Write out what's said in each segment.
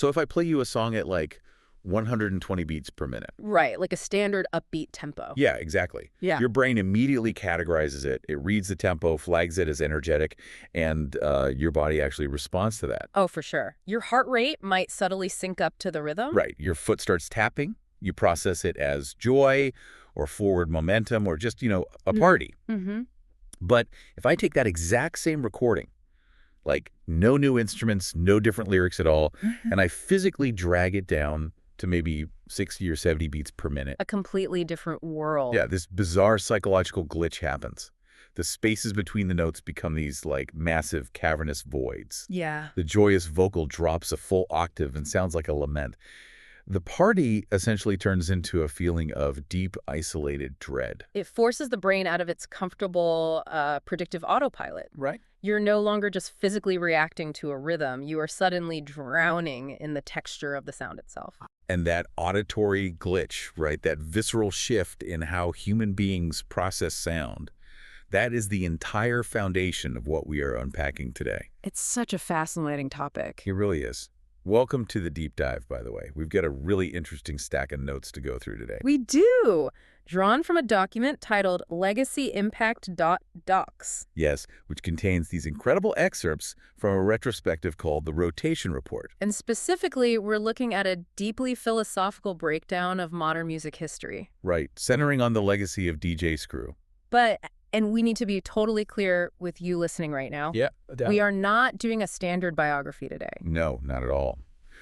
So if I play you a song at like 120 beats per minute. Right, like a standard upbeat tempo. Yeah, exactly. Yeah. Your brain immediately categorizes it. It reads the tempo, flags it as energetic, and your body actually responds to that. Oh, for sure. Your heart rate might subtly sync up to the rhythm. Right. Your foot starts tapping. You process it as joy or forward momentum or just, a party. Mm-hmm. But if I take that exact same recording, like no new instruments, no different lyrics at all, and I physically drag it down to maybe 60 or 70 beats per minute. A completely different world. Yeah, this bizarre psychological glitch happens. The spaces between the notes become these like massive cavernous voids. Yeah. The joyous vocal drops a full octave and sounds like a lament. The party essentially turns into a feeling of deep, isolated dread. It forces the brain out of its comfortable, predictive autopilot. Right. You're no longer just physically reacting to a rhythm. You are suddenly drowning in the texture of the sound itself. And that auditory glitch, right, that visceral shift in how human beings process sound, that is the entire foundation of what we are unpacking today. It's such a fascinating topic. It really is. Welcome to the deep dive, by the way. We've got a really interesting stack of notes to go through today. We do! Drawn from a document titled LegacyImpact.docs. Yes, which contains these incredible excerpts from a retrospective called the Rotation Report. And specifically, we're looking at a deeply philosophical breakdown of modern music history. Right, centering on the legacy of DJ Screw. And we need to be totally clear with you listening right now. Yeah, we are not doing a standard biography today. No, not at all.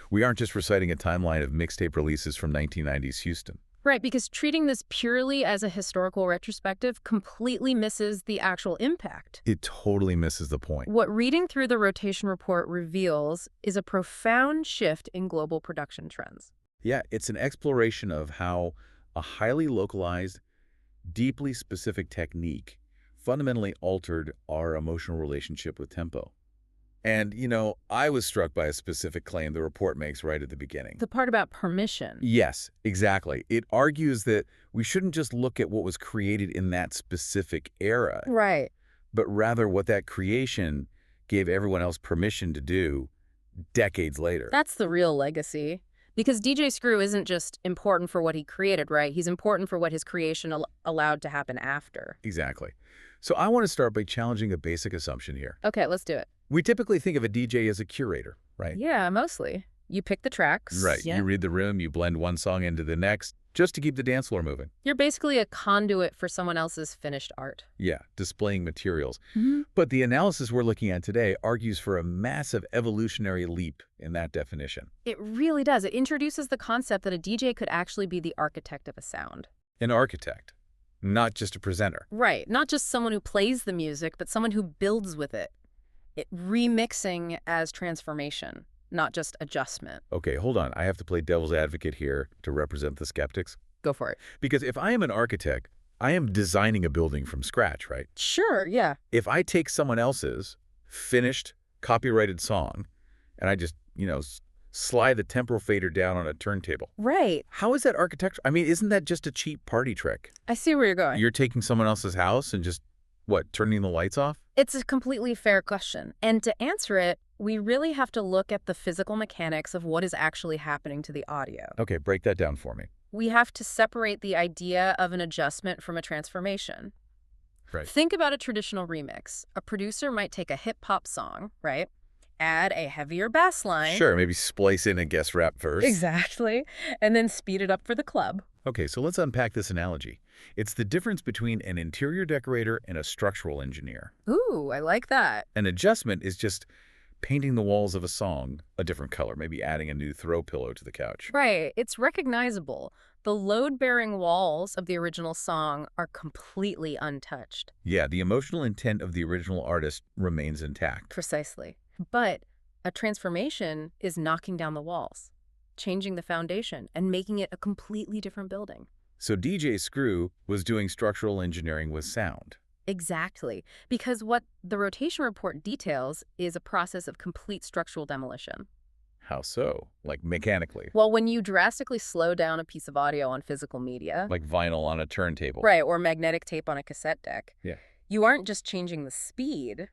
We aren't just reciting a timeline of mixtape releases from 1990s Houston. Right, because treating this purely as a historical retrospective completely misses the actual impact. It totally misses the point. What reading through the Rotation Report reveals is a profound shift in global production trends. Yeah, it's an exploration of how a highly localized, deeply specific technique fundamentally altered our emotional relationship with tempo. And, I was struck by a specific claim the report makes right at the beginning. The part about permission. Yes, exactly. It argues that we shouldn't just look at what was created in that specific era, Right. but rather what that creation gave everyone else permission to do decades later. That's the real legacy. Because DJ Screw isn't just important for what he created, right? He's important for what his creation allowed to happen after. Exactly. So I want to start by challenging a basic assumption here. Okay, let's do it. We typically think of a DJ as a curator, right? Yeah, mostly. You pick the tracks. Right. Yeah. You read the room, you blend one song into the next, just to keep the dance floor moving. You're basically a conduit for someone else's finished art. Yeah, displaying materials. Mm-hmm. But the analysis we're looking at today argues for a massive evolutionary leap in that definition. It really does. It introduces the concept that a DJ could actually be the architect of a sound. An architect, not just a presenter. Right. Not just someone who plays the music, but someone who builds with it. Remixing as transformation, not just adjustment. Okay, hold on. I have to play devil's advocate here to represent the skeptics. Go for it. Because if I am an architect, I am designing a building from scratch, right? Sure, yeah. If I take someone else's finished, copyrighted song, and I just, slide the temporal fader down on a turntable. Right. How is that architecture? I mean, isn't that just a cheap party trick? I see where you're going. You're taking someone else's house and just, turning the lights off? It's a completely fair question. And to answer it, we really have to look at the physical mechanics of what is actually happening to the audio. Okay, break that down for me. We have to separate the idea of an adjustment from a transformation. Right. Think about a traditional remix. A producer might take a hip-hop song, right? Add a heavier bass line. Sure, maybe splice in a guest rap verse. Exactly. And then speed it up for the club. Okay, so let's unpack this analogy. It's the difference between an interior decorator and a structural engineer. Ooh, I like that. An adjustment is just painting the walls of a song a different color, maybe adding a new throw pillow to the couch. Right. It's recognizable. The load-bearing walls of the original song are completely untouched. Yeah, the emotional intent of the original artist remains intact. Precisely. But a transformation is knocking down the walls, changing the foundation, and making it a completely different building. So DJ Screw was doing structural engineering with sound. Exactly. Because what the Rotation Report details is a process of complete structural demolition. How so? Like mechanically? Well, when you drastically slow down a piece of audio on physical media, Like vinyl on a turntable. right, or magnetic tape on a cassette deck, Yeah. you aren't just changing the speed.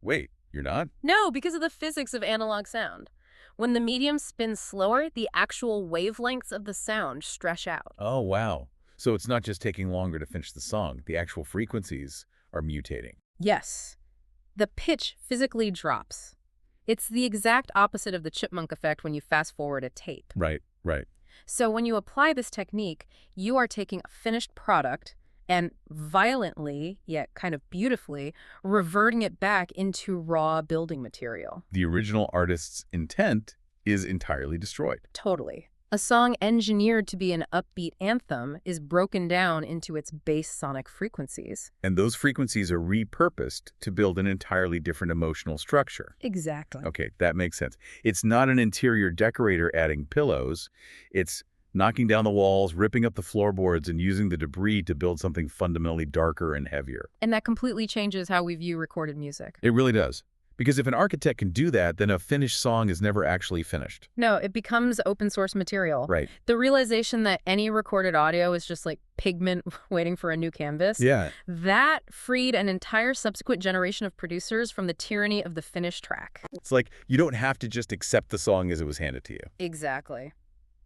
Wait, you're not? No, because of the physics of analog sound. When the medium spins slower, the actual wavelengths of the sound stretch out. Oh, wow. So it's not just taking longer to finish the song. The actual frequencies are mutating. Yes, the pitch physically drops. It's the exact opposite of the chipmunk effect when you fast forward a tape. Right, right. So when you apply this technique, you are taking a finished product and violently, yet kind of beautifully, reverting it back into raw building material. The original artist's intent is entirely destroyed. Totally. A song engineered to be an upbeat anthem is broken down into its base sonic frequencies. And those frequencies are repurposed to build an entirely different emotional structure. Exactly. Okay, that makes sense. It's not an interior decorator adding pillows. It's knocking down the walls, ripping up the floorboards, and using the debris to build something fundamentally darker and heavier. And that completely changes how we view recorded music. It really does. Because if an architect can do that, then a finished song is never actually finished. No, it becomes open source material. Right. The realization that any recorded audio is just like pigment waiting for a new canvas. Yeah. That freed an entire subsequent generation of producers from the tyranny of the finished track. It's like you don't have to just accept the song as it was handed to you. Exactly.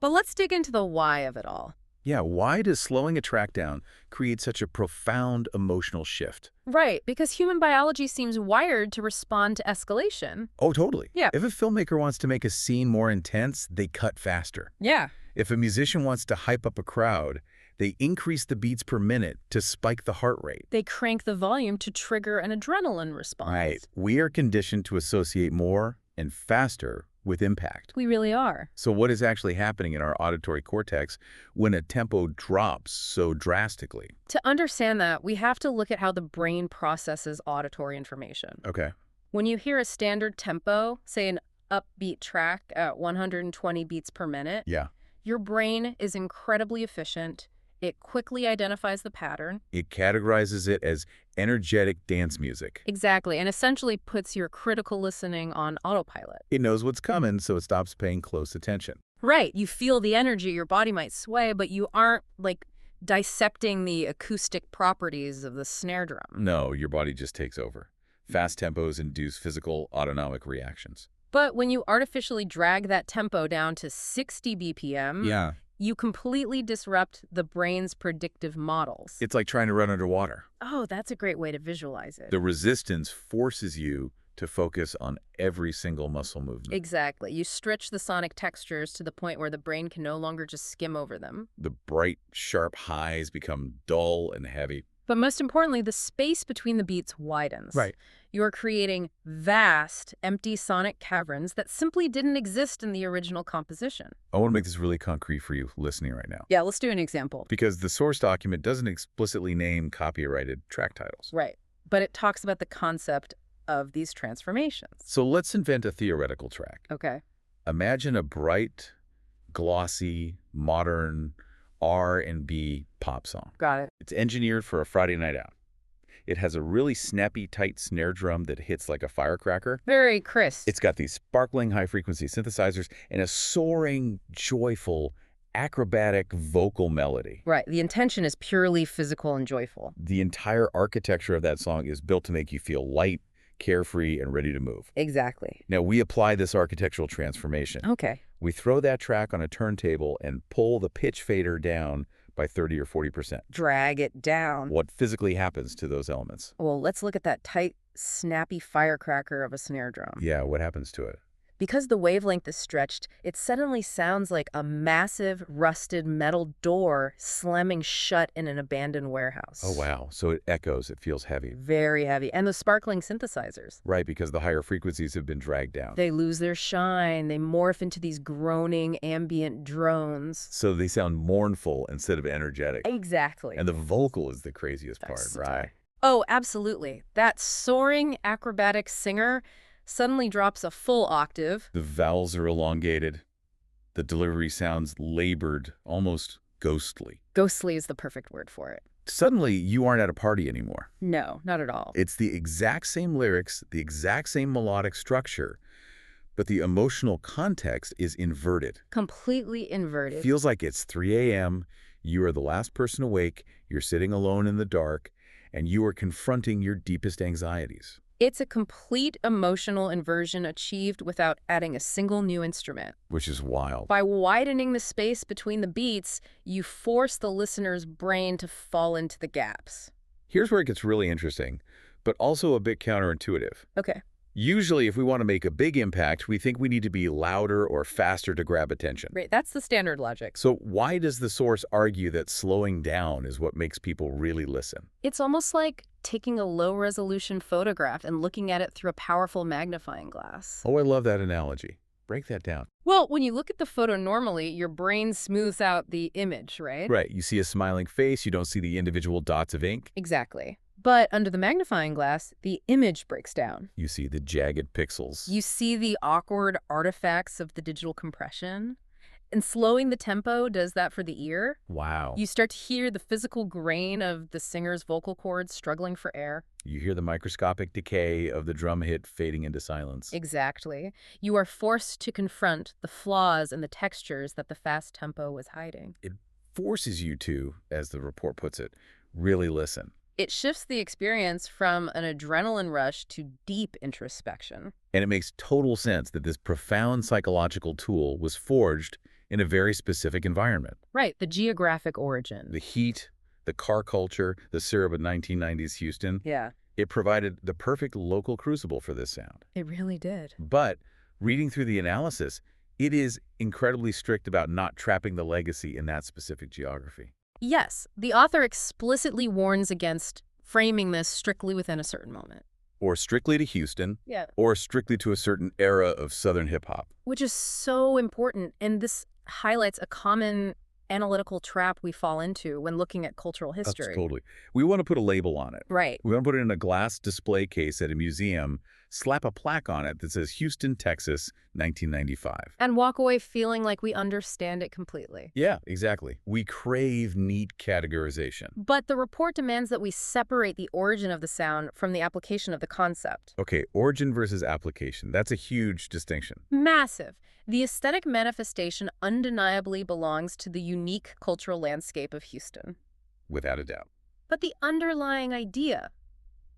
But let's dig into the why of it all. Yeah, why does slowing a track down create such a profound emotional shift? Right, because human biology seems wired to respond to escalation. Oh, totally. Yeah. If a filmmaker wants to make a scene more intense, they cut faster. Yeah. If a musician wants to hype up a crowd, they increase the beats per minute to spike the heart rate. They crank the volume to trigger an adrenaline response. Right. We are conditioned to associate more and faster with impact. We really are. So what is actually happening in our auditory cortex when a tempo drops so drastically? To understand that, we have to look at how the brain processes auditory information. Okay. When you hear a standard tempo, say an upbeat track at 120 beats per minute, Yeah. your brain is incredibly efficient. It quickly identifies the pattern. It categorizes it as energetic dance music. Exactly, and essentially puts your critical listening on autopilot. It knows what's coming, so it stops paying close attention. Right, you feel the energy, your body might sway, but you aren't, like, dissecting the acoustic properties of the snare drum. No, your body just takes over. Fast tempos induce physical autonomic reactions. But when you artificially drag that tempo down to 60 BPM, Yeah. you completely disrupt the brain's predictive models. It's like trying to run underwater. Oh, that's a great way to visualize it. The resistance forces you to focus on every single muscle movement. Exactly. You stretch the sonic textures to the point where the brain can no longer just skim over them. The bright, sharp highs become dull and heavy. But most importantly, the space between the beats widens. Right. You're creating vast, empty sonic caverns that simply didn't exist in the original composition. I want to make this really concrete for you listening right now. Yeah, let's do an example. Because the source document doesn't explicitly name copyrighted track titles. Right. But it talks about the concept of these transformations. So let's invent a theoretical track. Okay. Imagine a bright, glossy, modern R&B pop song. Got it. It's engineered for a Friday night out. It has a really snappy, tight snare drum that hits like a firecracker. Very crisp. It's got these sparkling high-frequency synthesizers and a soaring, joyful, acrobatic vocal melody. Right. The intention is purely physical and joyful. The entire architecture of that song is built to make you feel light, carefree, and ready to move. Exactly. Now, we apply this architectural transformation. Okay. We throw that track on a turntable and pull the pitch fader down by 30 or 40%. Drag it down. What physically happens to those elements? Well, let's look at that tight, snappy firecracker of a snare drum. Yeah, what happens to it? Because the wavelength is stretched, it suddenly sounds like a massive, rusted metal door slamming shut in an abandoned warehouse. Oh, wow. So it echoes. It feels heavy. Very heavy. And the sparkling synthesizers. Right, because the higher frequencies have been dragged down. They lose their shine. They morph into these groaning, ambient drones. So they sound mournful instead of energetic. Exactly. And the vocal is the craziest That's part, right? Oh, absolutely. That soaring, acrobatic singer suddenly drops a full octave. The vowels are elongated. The delivery sounds labored, almost ghostly. Ghostly is the perfect word for it. Suddenly, you aren't at a party anymore. No, not at all. It's the exact same lyrics, the exact same melodic structure, but the emotional context is inverted. Completely inverted. Feels like it's 3 a.m., you are the last person awake, you're sitting alone in the dark, and you are confronting your deepest anxieties. It's a complete emotional inversion achieved without adding a single new instrument. Which is wild. By widening the space between the beats, you force the listener's brain to fall into the gaps. Here's where it gets really interesting, but also a bit counterintuitive. Okay. Usually, if we want to make a big impact, we think we need to be louder or faster to grab attention. Right, that's the standard logic. So why does the source argue that slowing down is what makes people really listen? It's almost like taking a low-resolution photograph and looking at it through a powerful magnifying glass. Oh, I love that analogy. Break that down. Well, when you look at the photo normally, your brain smooths out the image, right? Right, you see a smiling face, you don't see the individual dots of ink. Exactly. But under the magnifying glass, the image breaks down. You see the jagged pixels. You see the awkward artifacts of the digital compression. And slowing the tempo does that for the ear. Wow. You start to hear the physical grain of the singer's vocal cords struggling for air. You hear the microscopic decay of the drum hit fading into silence. Exactly. You are forced to confront the flaws and the textures that the fast tempo was hiding. It forces you to, as the report puts it, really listen. It shifts the experience from an adrenaline rush to deep introspection. And it makes total sense that this profound psychological tool was forged in a very specific environment. Right, the geographic origin. The heat, the car culture, the syrup of 1990s Houston, Yeah, it provided the perfect local crucible for this sound. it really did. But reading through the analysis, it is incredibly strict about not trapping the legacy in that specific geography. Yes, the author explicitly warns against framing this strictly within a certain moment. Or strictly to Houston, Yeah. or strictly to a certain era of Southern hip-hop. Which is so important, and this highlights a common analytical trap we fall into when looking at cultural history. Totally. We want to put a label on it. Right. We want to put it in a glass display case at a museum, slap a plaque on it that says Houston, Texas, 1995. And walk away feeling like we understand it completely. Yeah, exactly. We crave neat categorization. But the report demands that we separate the origin of the sound from the application of the concept. Okay, origin versus application. That's a huge distinction. Massive. The aesthetic manifestation undeniably belongs to the unique cultural landscape of Houston. Without a doubt. But the underlying idea,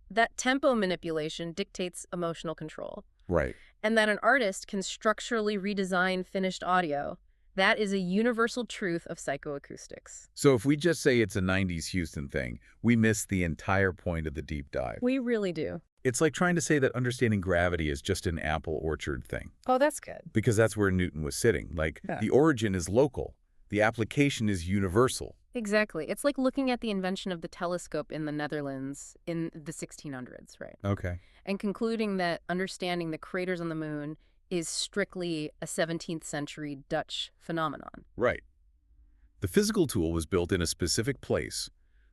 that tempo manipulation dictates emotional control, Right. and that an artist can structurally redesign finished audio, that is a universal truth of psychoacoustics. So if we just say it's a 90s Houston thing, we miss the entire point of the deep dive. We really do. It's like trying to say that understanding gravity is just an apple orchard thing. Oh, that's good. Because that's where Newton was sitting. Like, Yeah. the origin is local. The application is universal. Exactly. It's like looking at the invention of the telescope in the Netherlands in the 1600s, right? Okay. And concluding that understanding the craters on the moon is strictly a 17th century Dutch phenomenon. Right. The physical tool was built in a specific place,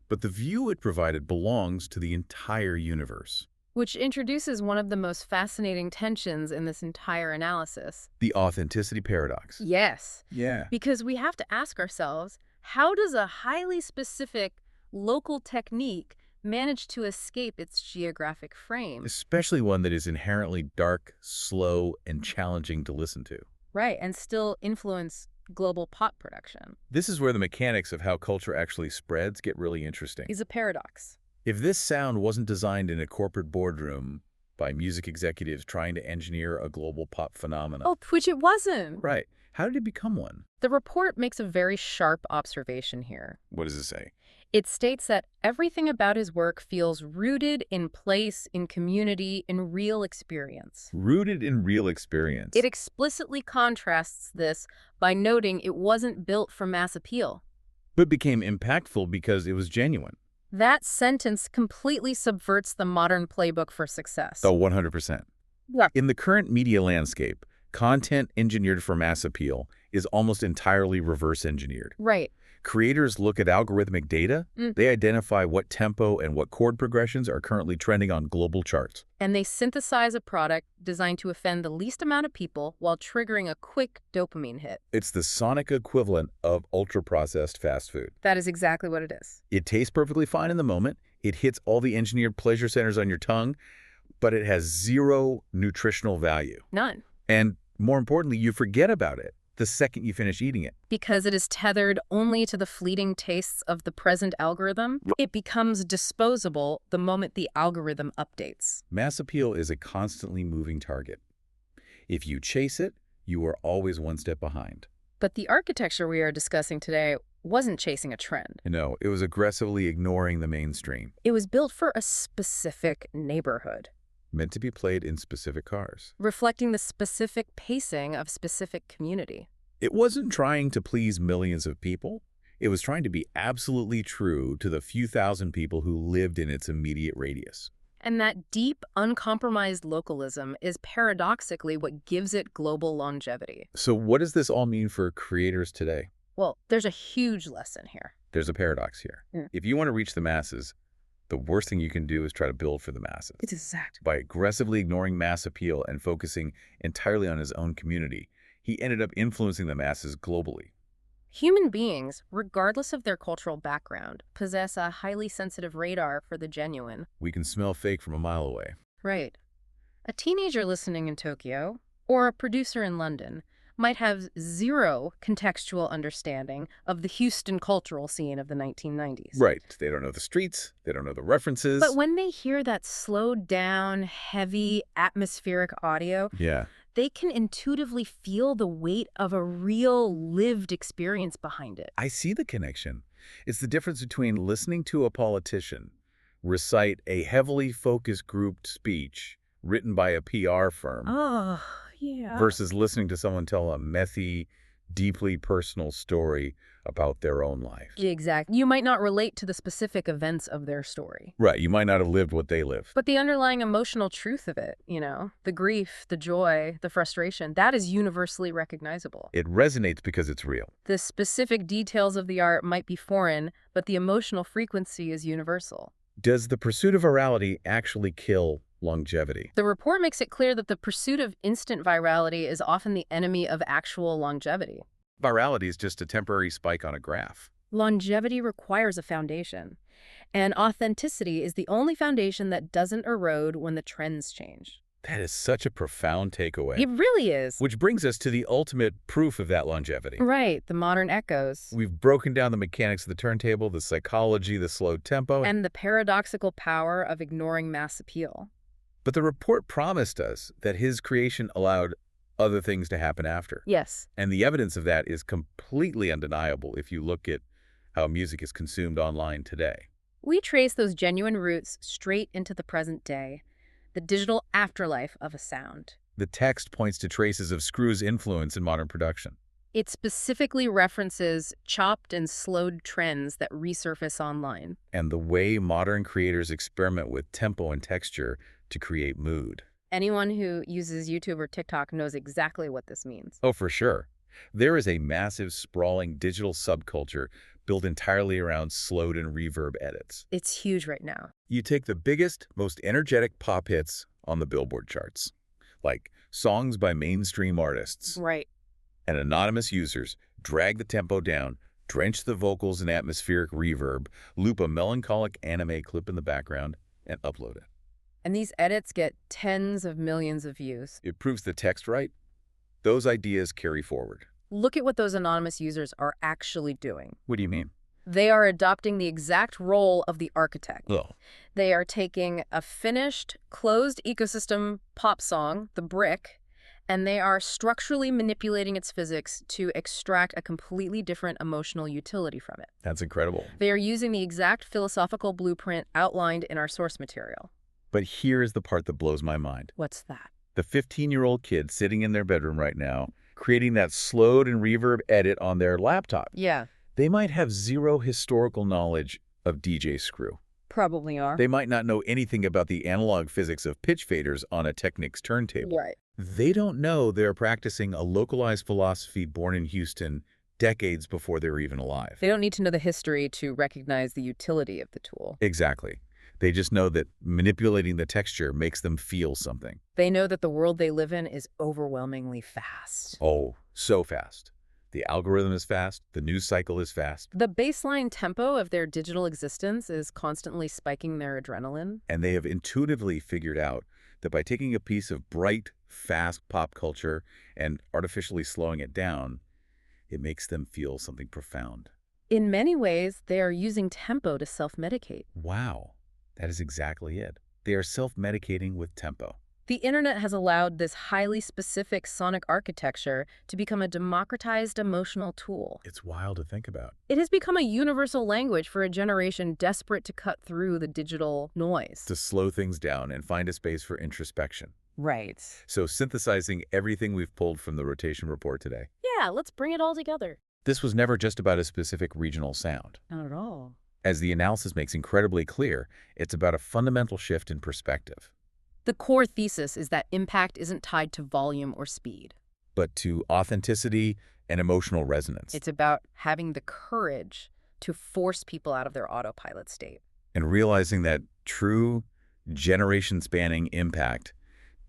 but the view it provided belongs to the entire universe. Which introduces one of the most fascinating tensions in this entire analysis. The authenticity paradox. Yes, Yeah. because we have to ask ourselves, how does a highly specific local technique manage to escape its geographic frame? Especially one that is inherently dark, slow, and challenging to listen to. Right, and still influence global pop production. This is where the mechanics of how culture actually spreads get really interesting. Is a paradox. If this sound wasn't designed in a corporate boardroom by music executives trying to engineer a global pop phenomenon. Oh, which it wasn't. Right. How did it become one? The report makes a very sharp observation here. What does it say? It states that everything about his work feels rooted in place, in community, in real experience. Rooted in real experience. It explicitly contrasts this by noting it wasn't built for mass appeal. But became impactful because it was genuine. That sentence completely subverts the modern playbook for success. Oh, 100%. Yeah. In the current media landscape, content engineered for mass appeal is almost entirely reverse engineered. Right. Creators look at algorithmic data, they identify what tempo and what chord progressions are currently trending on global charts. And they synthesize a product designed to offend the least amount of people while triggering a quick dopamine hit. It's the sonic equivalent of ultra-processed fast food. That is exactly what it is. It tastes perfectly fine in the moment, it hits all the engineered pleasure centers on your tongue, but it has zero nutritional value. None. And more importantly, you forget about it the second you finish eating it. Because it is tethered only to the fleeting tastes of the present algorithm, it becomes disposable the moment the algorithm updates. Mass appeal is a constantly moving target. If you chase it, you are always one step behind. But the architecture we are discussing today wasn't chasing a trend. No, it was aggressively ignoring the mainstream, It was built for a specific neighborhood, meant to be played in specific cars. reflecting the specific pacing of specific community. It wasn't trying to please millions of people. It was trying to be absolutely true to the few thousand people who lived in its immediate radius. And that deep, uncompromised localism is paradoxically what gives it global longevity. So what does this all mean for creators today? Well, there's a huge lesson here. There's a paradox here. If you want to reach the masses, the worst thing you can do is try to build for the masses. It's exact. By aggressively ignoring mass appeal and focusing entirely on his own community, he ended up influencing the masses globally. Human beings, regardless of their cultural background, possess a highly sensitive radar for the genuine. We can smell fake from a mile away. Right. A teenager listening in Tokyo, or a producer in London, might have zero contextual understanding of the Houston cultural scene of the 1990s. Right. They don't know the streets. They don't know the references. But when they hear that slowed down, heavy, atmospheric audio, Yeah. they can intuitively feel the weight of a real lived experience behind it. I see the connection. It's the difference between listening to a politician recite a heavily focused grouped speech written by a PR firm Oh, yeah. versus listening to someone tell a messy, deeply personal story about their own life. Exactly. You might not relate to the specific events of their story, Right. You might not have lived what they lived. but the underlying emotional truth of it, the grief, the joy, the frustration, that is universally recognizable. It resonates because it's real. The specific details of the art might be foreign, but the emotional frequency is universal. Does the pursuit of virality actually kill longevity? The report makes it clear that the pursuit of instant virality is often the enemy of actual longevity. Virality is just a temporary spike on a graph. Longevity requires a foundation, and authenticity is the only foundation that doesn't erode when the trends change. That is such a profound takeaway. It really is. Which brings us to the ultimate proof of that longevity. Right, the modern echoes. We've broken down the mechanics of the turntable, the psychology, the slow tempo. And the paradoxical power of ignoring mass appeal. But the report promised us that his creation allowed other things to happen after. Yes. And the evidence of that is completely undeniable if you look at how music is consumed online today. We trace those genuine roots straight into the present day, the digital afterlife of a sound. The text points to traces of Screw's influence in modern production. It specifically references chopped and slowed trends that resurface online. And the way modern creators experiment with tempo and texture to create mood. Anyone who uses YouTube or TikTok knows exactly what this means. Oh, for sure. There is a massive, sprawling digital subculture built entirely around slowed and reverb edits. It's huge right now. You take the biggest, most energetic pop hits on the Billboard charts, like songs by mainstream artists, Right. and anonymous users drag the tempo down, drench the vocals in atmospheric reverb, loop a melancholic anime clip in the background, and upload it. And these edits get tens of millions of views. It proves the text right. Those ideas carry forward. Look at what those anonymous users are actually doing. What do you mean? They are adopting the exact role of the architect. Oh, They are taking a finished, closed ecosystem pop song, The Brick, and they are structurally manipulating its physics to extract a completely different emotional utility from it. that's incredible. They are using the exact philosophical blueprint outlined in our source material. But here's the part that blows my mind. What's that? The 15-year-old kid sitting in their bedroom right now, creating that slowed and reverb edit on their laptop. Yeah, They might have zero historical knowledge of DJ Screw. probably are. They might not know anything about the analog physics of pitch faders on a Technics turntable. Right. They don't know they're practicing a localized philosophy born in Houston decades before they were even alive. They don't need to know the history to recognize the utility of the tool. Exactly. They just know that manipulating the texture makes them feel something. They know that the world they live in is overwhelmingly fast. Oh, so fast. The algorithm is fast. The news cycle is fast. The baseline tempo of their digital existence is constantly spiking their adrenaline. And they have intuitively figured out that by taking a piece of bright, fast pop culture and artificially slowing it down, it makes them feel something profound. In many ways, they are using tempo to self-medicate. Wow, that is exactly it. They are self-medicating with tempo. The internet has allowed this highly specific sonic architecture to become a democratized emotional tool. It's wild to think about. It has become a universal language for a generation desperate to cut through the digital noise. To slow things down and find a space for introspection. Right. So synthesizing everything we've pulled from the rotation report today. Yeah, let's bring it all together. This was never just about a specific regional sound. Not at all. As the analysis makes incredibly clear, it's about a fundamental shift in perspective, The core thesis is that impact isn't tied to volume or speed. but to authenticity and emotional resonance. It's about having the courage to force people out of their autopilot state. And realizing that true generation-spanning impact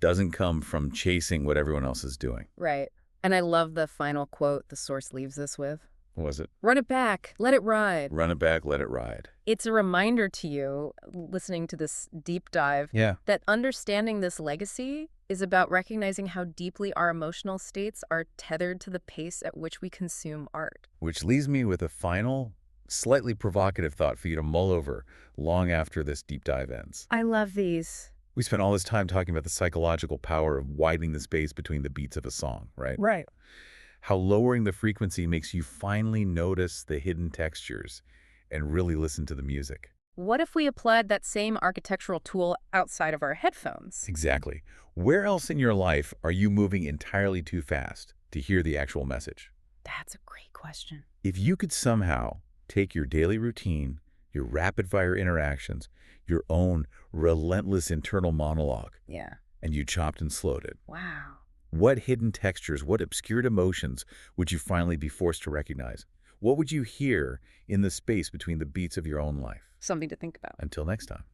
doesn't come from chasing what everyone else is doing. Right. And I love the final quote the source leaves us with. What was it? Run it back, let it ride. Run it back, let it ride. It's a reminder to you, listening to this deep dive, Yeah. that understanding this legacy is about recognizing how deeply our emotional states are tethered to the pace at which we consume art. Which leaves me with a final, slightly provocative thought for you to mull over long after this deep dive ends. I love these. We spent all this time talking about the psychological power of widening the space between the beats of a song, right? Right. How lowering the frequency makes you finally notice the hidden textures and really listen to the music. What if we applied that same architectural tool outside of our headphones? Exactly. Where else in your life are you moving entirely too fast to hear the actual message? That's a great question. If you could somehow take your daily routine, your rapid-fire interactions, your own relentless internal monologue, Yeah. and you chopped and slowed it, Wow. what hidden textures, what obscured emotions would you finally be forced to recognize? What would you hear in the space between the beats of your own life? Something to think about. Until next time.